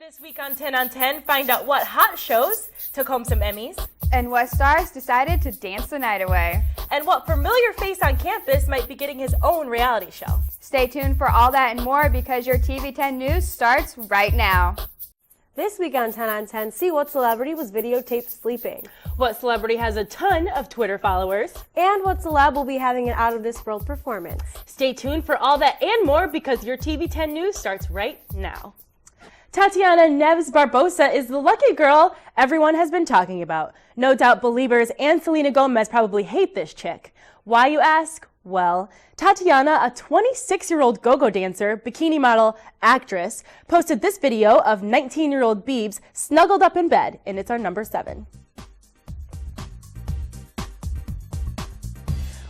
This week on 10 on 10, find out what hot shows took home some Emmys, and what stars decided to dance the night away, and what familiar face on campus might be getting his own reality show. Stay tuned for all that and more because your TV10 news starts right now. This week on 10 on 10, see what celebrity was videotaped sleeping, What celebrity has a ton of Twitter followers, and what celeb will be having an out-of-this-world performance. Stay tuned for all that and more because your TV10 news starts right now. Tatiana Neves Barbosa is the lucky girl everyone has been talking about. No doubt Believers and Selena Gomez probably hate this chick. Why, you ask? Well, Tatiana, a 26-year-old go-go dancer, bikini model, actress, posted this video of 19-year-old Biebs snuggled up in bed, and it's our number 7.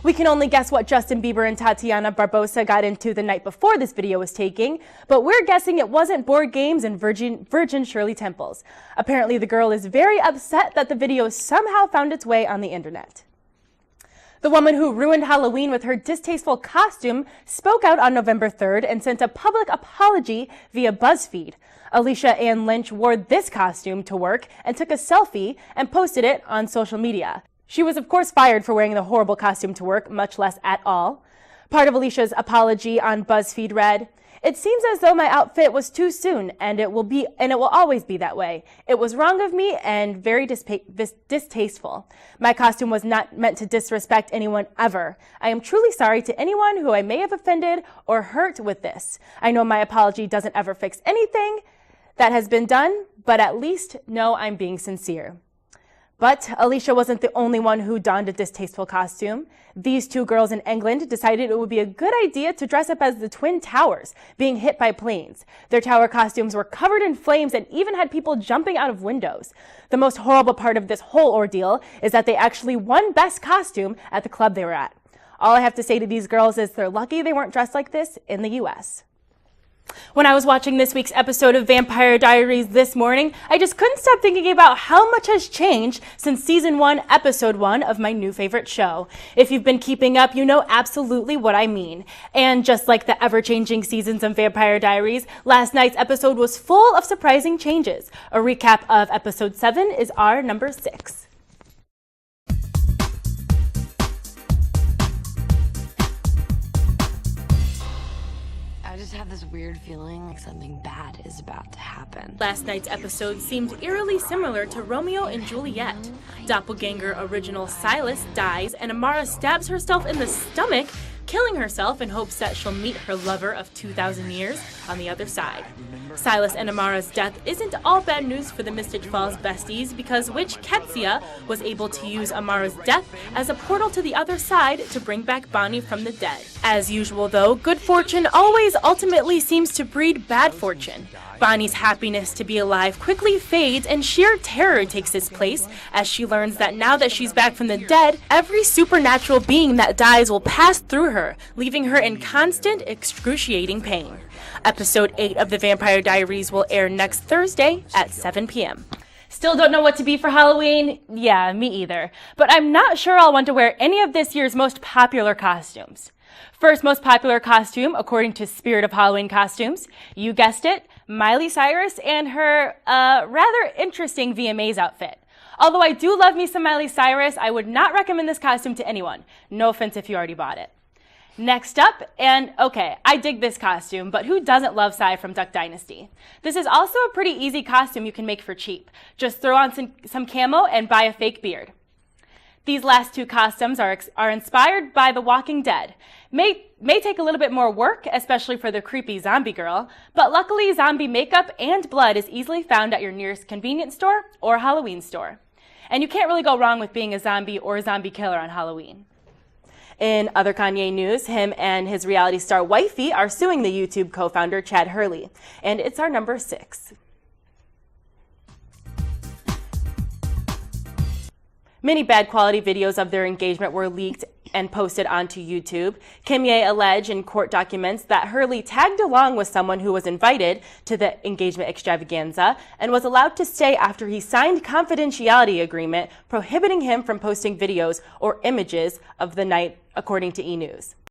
We can only guess what Justin Bieber and Tatiana Barbosa got into the night before this video was taken, but we're guessing it wasn't board games and Virgin Shirley Temples. Apparently the girl is very upset that the video somehow found its way on the internet. The woman who ruined Halloween with her distasteful costume spoke out on November 3rd and sent a public apology via BuzzFeed. Alicia Ann Lynch wore this costume to work and took a selfie and posted it on social media. She was, of course, fired for wearing the horrible costume to work, much less at all. Part of Alicia's apology on BuzzFeed read, "It seems as though my outfit was too soon, and it will always be that way. It was wrong of me and very distasteful. My costume was not meant to disrespect anyone ever. I am truly sorry to anyone who I may have offended or hurt with this. I know my apology doesn't ever fix anything that has been done, but at least know I'm being sincere." But Alicia wasn't the only one who donned a distasteful costume. These two girls in England decided it would be a good idea to dress up as the Twin Towers being hit by planes. Their tower costumes were covered in flames and even had people jumping out of windows. The most horrible part of this whole ordeal is that they actually won Best Costume at the club they were at. All I have to say to these girls is they're lucky they weren't dressed like this in the US. When I was watching this week's episode of Vampire Diaries this morning, I just couldn't stop thinking about how much has changed since season 1, episode 1 of my new favorite show. If you've been keeping up, you know absolutely what I mean. And just like the ever-changing seasons of Vampire Diaries, last night's episode was full of surprising changes. A recap of episode 7 is our number 6. I just have this weird feeling like something bad is about to happen. Last night's episode seemed eerily similar to Romeo and Juliet. Doppelganger original Silas dies and Amara stabs herself in the stomach, killing herself in hopes that she'll meet her lover of 2,000 years on the other side. Silas and Amara's death isn't all bad news for the Mystic Falls besties because witch Ketsia was able to use Amara's death as a portal to the other side to bring back Bonnie from the dead. As usual though, good fortune always ultimately seems to breed bad fortune. Bonnie's happiness to be alive quickly fades and sheer terror takes its place as she learns that now that she's back from the dead, every supernatural being that dies will pass through her, leaving her in constant, excruciating pain. Episode 8 of The Vampire Diaries will air next Thursday at 7 p.m. Still don't know what to be for Halloween? Yeah, me either. But I'm not sure I'll want to wear any of this year's most popular costumes. First most popular costume, according to Spirit of Halloween Costumes, you guessed it, Miley Cyrus and her rather interesting VMAs outfit. Although I do love me some Miley Cyrus, I would not recommend this costume to anyone. No offense if you already bought it. Next up, and okay, I dig this costume, but who doesn't love Sai from Duck Dynasty? This is also a pretty easy costume you can make for cheap. Just throw on some camo and buy a fake beard. These last two costumes are inspired by The Walking Dead. May take a little bit more work, especially for the creepy zombie girl, but luckily zombie makeup and blood is easily found at your nearest convenience store or Halloween store. And you can't really go wrong with being a zombie or a zombie killer on Halloween. In other Kanye news, him and his reality star wifey are suing the YouTube co-founder Chad Hurley, and it's our number 6. Many bad quality videos of their engagement were leaked and posted onto YouTube. Kimye alleged in court documents that Hurley tagged along with someone who was invited to the engagement extravaganza and was allowed to stay after he signed confidentiality agreement prohibiting him from posting videos or images of the night, according to E! News.